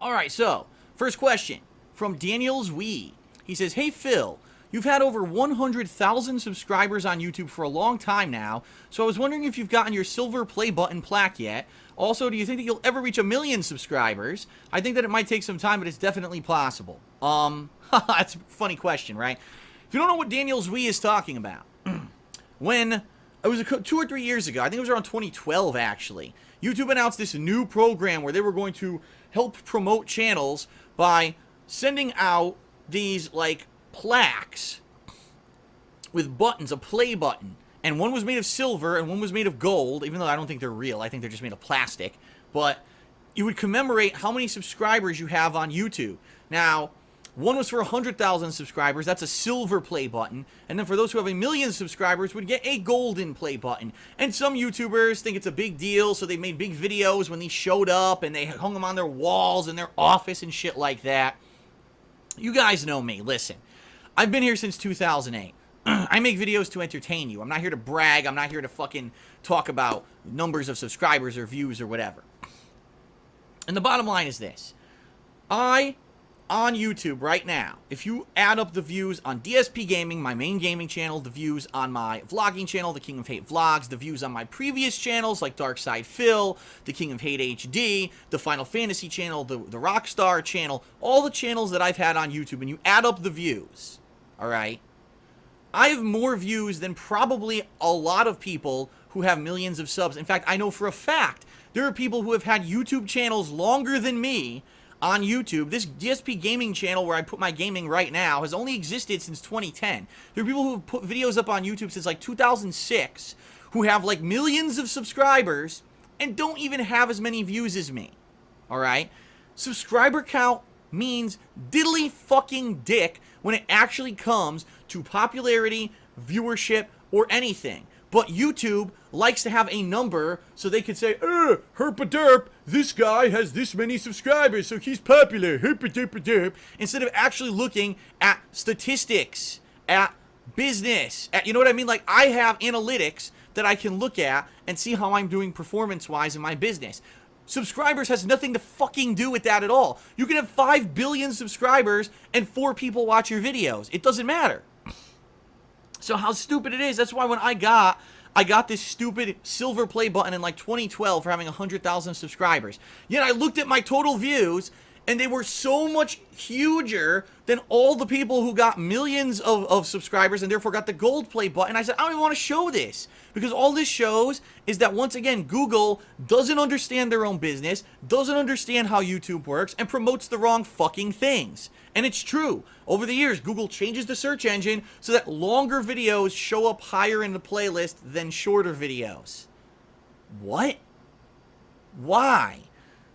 Alright, so, first question from Daniel's Wee. He says, "Hey Phil, you've had over 100,000 subscribers on YouTube for a long time now, so I was wondering if you've gotten your silver play button plaque yet. Also, do you think that you'll ever reach 1,000,000 subscribers? I think that it might take some time, but it's definitely possible." That's a funny question, right? If you don't know what Daniel's Wee is talking about, when it was 2 or 3 years ago, I think it was around 2012 actually, YouTube announced this new program where they were going to help promote channels by sending out these, like, plaques with buttons, a play button. And one was made of silver and one was made of gold, even though I don't think they're real. I think they're just made of plastic. But you would commemorate how many subscribers you have on YouTube. Now, one was for 100,000 subscribers. That's a silver play button. And then for those who have 1,000,000 subscribers would get a golden play button. And some YouTubers think it's a big deal, so they made big videos when these showed up and they hung them on their walls in their office and shit like that. You guys know me. Listen, I've been here since 2008. I make videos to entertain you. I'm not here to brag. I'm not here to fucking talk about numbers of subscribers or views or whatever. And the bottom line is this. On YouTube right now, if you add up the views on DSPGaming, my main gaming channel, the views on my vlogging channel, the King of Hate Vlogs, the views on my previous channels like Dark Side Phil, the King of Hate HD, the Final Fantasy channel, the Rockstar channel, all the channels that I've had on YouTube, and you add up the views, alright? I have more views than probably a lot of people who have millions of subs. In fact, I know for a fact there are people who have had YouTube channels longer than me on YouTube. This DSPGaming channel where I put my gaming right now has only existed since 2010. There are people who have put videos up on YouTube since like 2006 who have like millions of subscribers and don't even have as many views as me. Alright? Subscriber count means diddly fucking dick when it actually comes to popularity, viewership, or anything. But YouTube likes to have a number so they could say, herp-a-derp, this guy has this many subscribers, so he's popular, herp-a-derp-a-derp, instead of actually looking at statistics, at business, at, you know what I mean? Like, I have analytics that I can look at and see how I'm doing performance-wise in my business. Subscribers has nothing to fucking do with that at all. You can have 5 billion subscribers and 4 people watch your videos. It doesn't matter. So how stupid it is. That's why when I got this stupid silver play button in like 2012 for having 100,000 subscribers. Yet I looked at my total views and they were so much huger than all the people who got millions of subscribers and therefore got the gold play button. I said, I don't even want to show this. Because all this shows is that, once again, Google doesn't understand their own business, doesn't understand how YouTube works, and promotes the wrong fucking things. And it's true. Over the years, Google changes the search engine so that longer videos show up higher in the playlist than shorter videos. What? Why?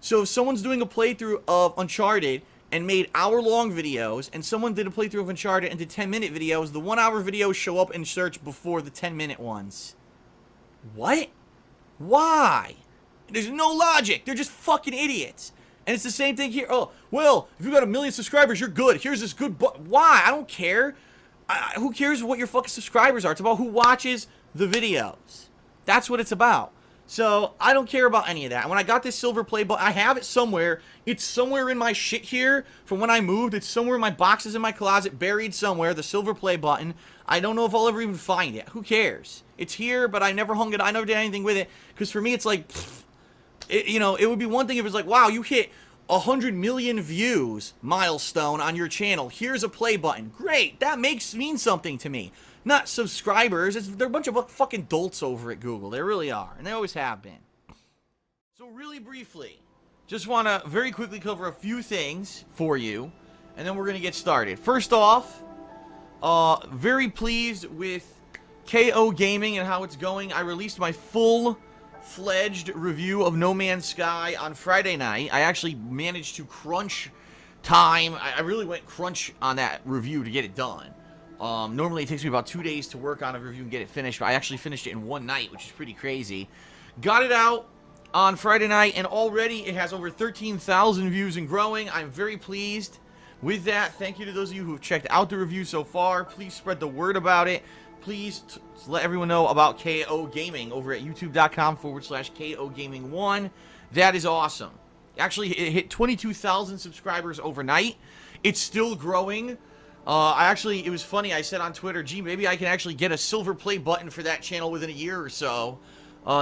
So if someone's doing a playthrough of Uncharted and made hour-long videos, and someone did a playthrough of Uncharted and did 10-minute videos, the 1-hour videos show up in search before the 10-minute ones. What? Why? There's no logic. They're just fucking idiots. And it's the same thing here. Oh, well, if you got 1,000,000 subscribers, you're good. Here's this good why? I don't care. Who cares what your fucking subscribers are? It's about who watches the videos. That's what it's about. So, I don't care about any of that. And when I got this silver play button, I have it somewhere. It's somewhere in my shit here from when I moved. It's somewhere in my boxes in my closet, buried somewhere, the silver play button. I don't know if I'll ever even find it. Who cares? It's here, but I never hung it. I never did anything with it. Because for me, it's like, you know, it would be one thing if it was like, wow, you hit 100 million views milestone on your channel. Here's a play button. Great. That means something to me. Not subscribers. They're a bunch of fucking dolts over at Google. They really are. And they always have been. So really briefly, just want to very quickly cover a few things for you. And then we're going to get started. First off, very pleased with KO Gaming and how it's going. I released my full-fledged review of No Man's Sky on Friday night. I actually managed to crunch time. I really went crunch on that review to get it done. Normally it takes me about 2 days to work on a review and get it finished, but I actually finished it in one night, which is pretty crazy. Got it out on Friday night, and already it has over 13,000 views and growing. I'm very pleased with that. Thank you to those of you who have checked out the review so far. Please spread the word about it. Please let everyone know about KO Gaming over at youtube.com/KO Gaming 1. That is awesome. Actually, it hit 22,000 subscribers overnight. It's still growing. It was funny, I said on Twitter, gee, maybe I can actually get a silver play button for that channel within a year or so.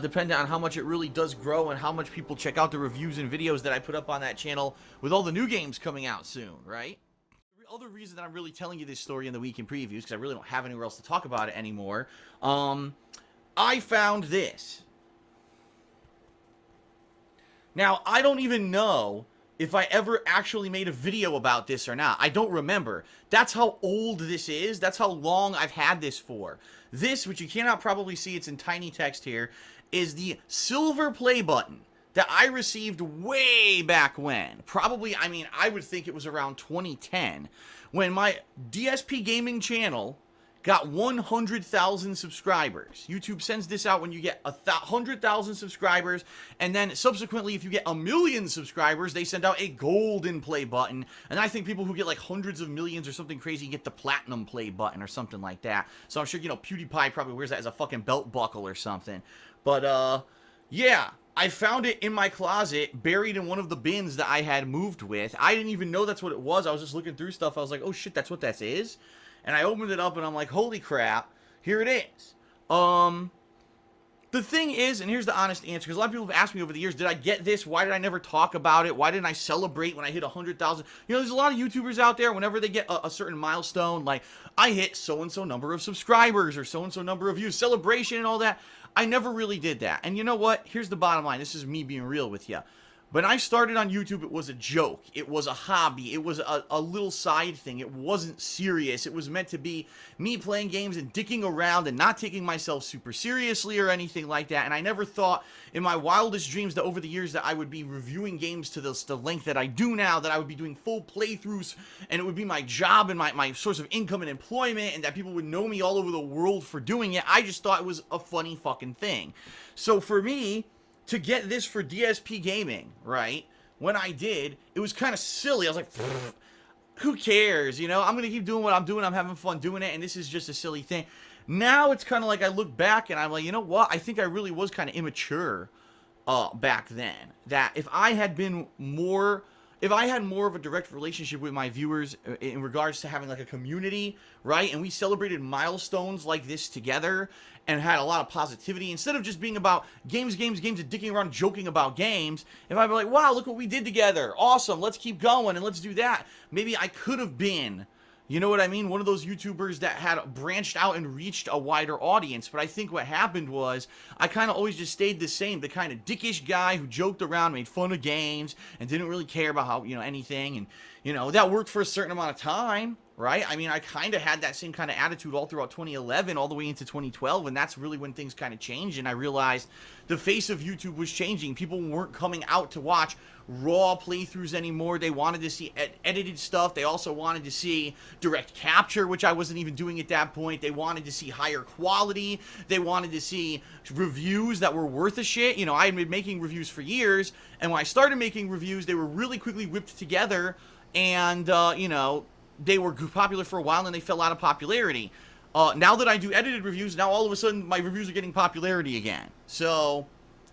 Depending on how much it really does grow and how much people check out the reviews and videos that I put up on that channel with all the new games coming out soon, right? The other reason that I'm really telling you this story in the weekend previews, because I really don't have anywhere else to talk about it anymore, I found this. Now, I don't even know if I ever actually made a video about this or not. I don't remember. That's how old this is. That's how long I've had this for. This, which you cannot probably see, it's in tiny text here, is the silver play button that I received way back when. Probably, I mean, I would think it was around 2010, when my DSPGaming channel got 100,000 subscribers. YouTube sends this out when you get 100,000 subscribers, and then subsequently, if you get 1,000,000 subscribers, they send out a golden play button. And I think people who get like hundreds of millions or something crazy get the platinum play button or something like that. So I'm sure, you know, PewDiePie probably wears that as a fucking belt buckle or something. But, yeah. I found it in my closet, buried in one of the bins that I had moved with. I didn't even know that's what it was. I was just looking through stuff. I was like, oh shit, that's what that is? And I opened it up and I'm like, holy crap, here it is. The thing is, and here's the honest answer, because a lot of people have asked me over the years, did I get this? Why did I never talk about it? Why didn't I celebrate when I hit 100,000? You know, there's a lot of YouTubers out there, whenever they get a certain milestone, like, I hit so-and-so number of subscribers or so-and-so number of views, celebration and all that. I never really did that. And you know what? Here's the bottom line. This is me being real with you. When I started on YouTube, it was a joke. It was a hobby. It was a little side thing. It wasn't serious. It was meant to be me playing games and dicking around and not taking myself super seriously or anything like that. And I never thought in my wildest dreams that over the years that I would be reviewing games to the length that I do now, that I would be doing full playthroughs and it would be my job and my source of income and employment, and that people would know me all over the world for doing it. I just thought it was a funny fucking thing. So for me, to get this for DSPGaming, right, when I did, it was kind of silly. I was like, who cares, you know? I'm going to keep doing what I'm doing. I'm having fun doing it, and this is just a silly thing. Now it's kind of like I look back, and I'm like, you know what? I think I really was kind of immature back then. That if I had been more... If I had more of a direct relationship with my viewers in regards to having like a community, right, and we celebrated milestones like this together and had a lot of positivity, instead of just being about games, and dicking around joking about games, if I'd be like, wow, look what we did together, awesome, let's keep going and let's do that, maybe I could have been, you know what I mean, one of those YouTubers that had branched out and reached a wider audience. But I think what happened was I kind of always just stayed the same, the kind of dickish guy who joked around, made fun of games, and didn't really care about how, you know, anything. And, you know, that worked for a certain amount of time, right? I mean, I kind of had that same kind of attitude all throughout 2011, all the way into 2012, and that's really when things kind of changed, and I realized the face of YouTube was changing. People weren't coming out to watch raw playthroughs anymore. They wanted to see edited stuff. They also wanted to see direct capture, which I wasn't even doing at that point. They wanted to see higher quality. They wanted to see reviews that were worth a shit. You know, I had been making reviews for years, and when I started making reviews, they were really quickly whipped together, and, you know, they were popular for a while, and then they fell out of popularity. Now that I do edited reviews, now all of a sudden my reviews are getting popularity again. So,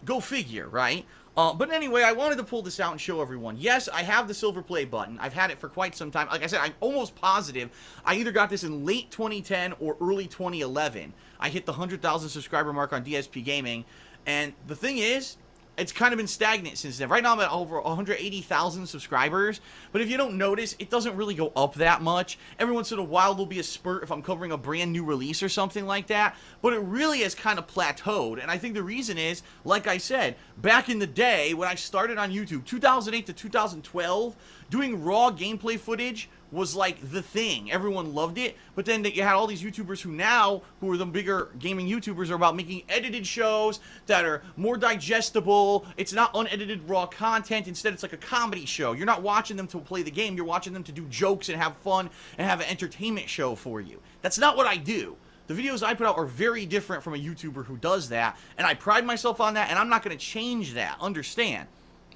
go figure, right? But anyway, I wanted to pull this out and show everyone. Yes, I have the silver play button. I've had it for quite some time. Like I said, I'm almost positive I either got this in late 2010 or early 2011. I hit the 100,000 subscriber mark on DSPGaming. And the thing is, it's kind of been stagnant since then. Right now I'm at over 180,000 subscribers, but if you don't notice, it doesn't really go up that much. Every once in a while there'll be a spurt if I'm covering a brand new release or something like that, but it really has kind of plateaued. And I think the reason is, like I said, back in the day when I started on YouTube, 2008 to 2012, doing raw gameplay footage was like the thing. Everyone loved it. But then you had all these YouTubers who are the bigger gaming YouTubers, are about making edited shows that are more digestible. It's not unedited raw content. Instead, it's like a comedy show. You're not watching them to play the game. You're watching them to do jokes and have fun and have an entertainment show for you. That's not what I do. The videos I put out are very different from a YouTuber who does that, and I pride myself on that, and I'm not going to change that. Understand?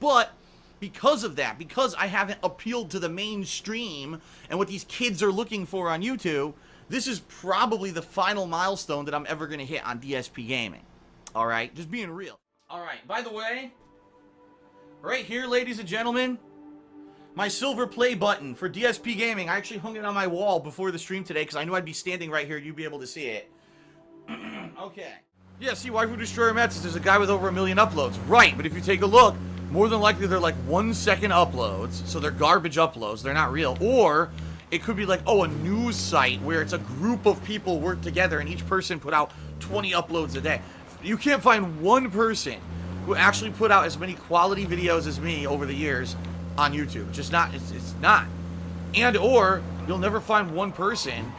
But because of that, because I haven't appealed to the mainstream and what these kids are looking for on YouTube, this is probably the final milestone that I'm ever going to hit on DSPGaming. Alright? Just being real. Alright, by the way, Right here, ladies and gentlemen, my silver play button for DSPGaming. I actually hung it on my wall before the stream today because I knew I'd be standing right here and you'd be able to see it. Okay. Yeah, see, Waifu Destroyer Matt says there's a guy with over 1 million uploads. Right, but if you take a look, more than likely they're like 1-second uploads, so they're garbage uploads, they're not real. Or it could be like, oh, a news site where it's a group of people work together and each person put out 20 uploads a day. You can't find one person who actually put out as many quality videos as me over the years on YouTube. It's just not, it's not. And or you'll never find one person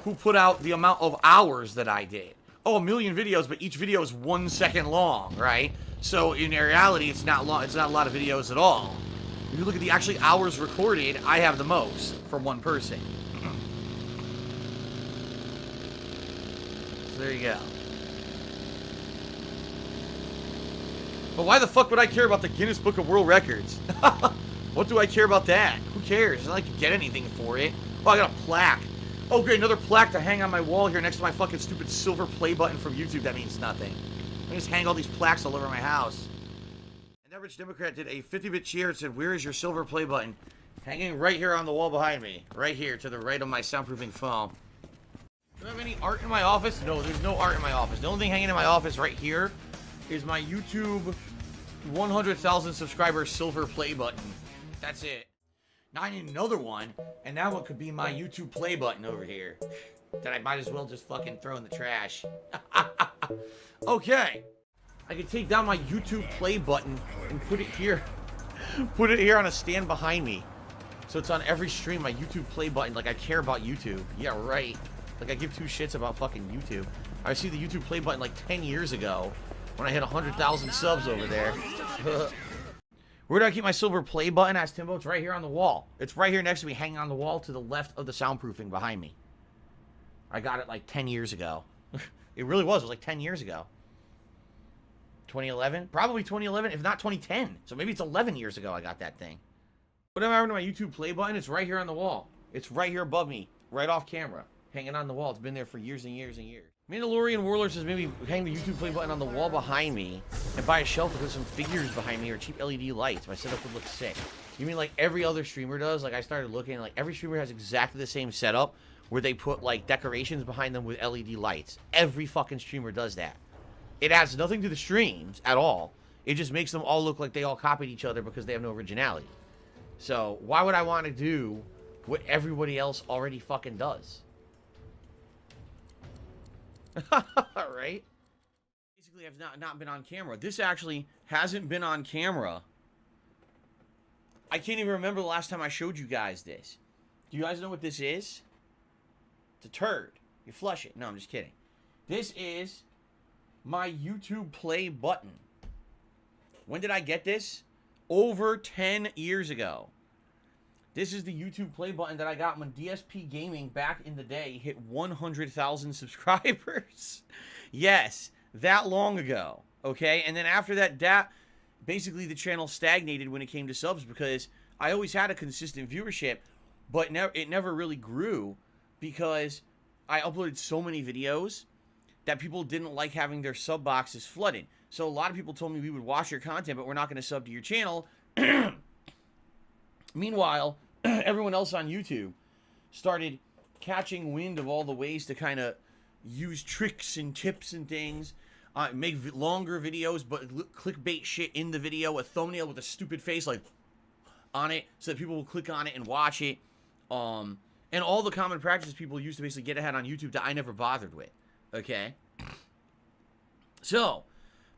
who put out the amount of hours that I did. Oh, 1 million videos, but each video is 1 second long, right? So in reality, it's not long. It's not a lot of videos at all. If you look at the actually hours recorded, I have the most for one person. So there you go. But why the fuck would I care about the Guinness Book of World Records? What do I care about that? Who cares? It's not like you get anything for it. Oh, I got a plaque. Oh, great, another plaque to hang on my wall here next to my fucking stupid silver play button from YouTube. That means nothing. I just hang all these plaques all over my house. An average Democrat did a 50-bit cheer and said, "Where is your silver play button?" Hanging right here on the wall behind me. Right here to the right of my soundproofing foam. Do I have any art in my office? No, there's no art in my office. The only thing hanging in my office right here is my YouTube 100,000 subscriber silver play button. That's it. Now I need another one, and now it could be my YouTube play button over here that I might as well just fucking throw in the trash. Okay. I could take down my YouTube play button and put it here. Put it here on a stand behind me. So it's on every stream, my YouTube play button, like I care about YouTube. Yeah, right. Like I give two shits about fucking YouTube. I see the YouTube play button like 10 years ago when I hit 100,000 subs over there. Where do I keep my silver play button? Asked Timbo. It's right here on the wall. It's right here next to me, hanging on the wall to the left of the soundproofing behind me. I got it like 10 years ago. It really was. It was like 10 years ago. 2011? Probably 2011, if not 2010. So maybe it's 11 years ago I got that thing. Whatever happened to my YouTube play button? It's right here on the wall. It's right here above me, right off camera, hanging on the wall. It's been there for years and years and years. Mandalorian Warlord says maybe hang the YouTube play button on the wall behind me and buy a shelf with some figures behind me or cheap LED lights. My setup would look sick. You mean like every other streamer does? Like I started looking, like every streamer has exactly the same setup where they put like decorations behind them with LED lights. Every fucking streamer does that. It adds nothing to the streams at all. It just makes them all look like they all copied each other because they have no originality. So why would I want to do what everybody else already fucking does? Right? Basically, I've not been on camera. This actually hasn't been on camera. I can't even remember the last time I showed you guys this. Do you guys know what this is? It's a turd. You flush it. No, I'm just kidding. This is my YouTube play button. When did I get this? Over 10 years ago. This is the YouTube play button that I got when DSPGaming back in the day hit 100,000 subscribers. Yes, that long ago. Okay, and then after that, basically the channel stagnated when it came to subs because I always had a consistent viewership, but it never really grew because I uploaded so many videos that people didn't like having their sub boxes flooded. So a lot of people told me we would watch your content, but we're not going to sub to your channel. Meanwhile, everyone else on YouTube started catching wind of all the ways to kind of use tricks and tips and things, make longer videos, but clickbait shit in the video, a thumbnail with a stupid face like on it, so that people will click on it and watch it, and all the common practices people use to basically get ahead on YouTube that I never bothered with. Okay, so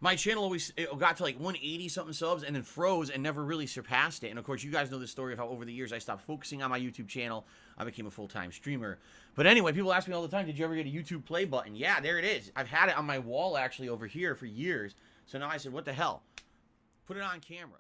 my channel always got to like 180 something subs and then froze and never really surpassed it. And of course, you guys know the story of how over the years I stopped focusing on my YouTube channel. I became a full-time streamer. But anyway, people ask me all the time, did you ever get a YouTube play button? Yeah, there it is. I've had it on my wall actually over here for years. So now I said, what the hell? Put it on camera.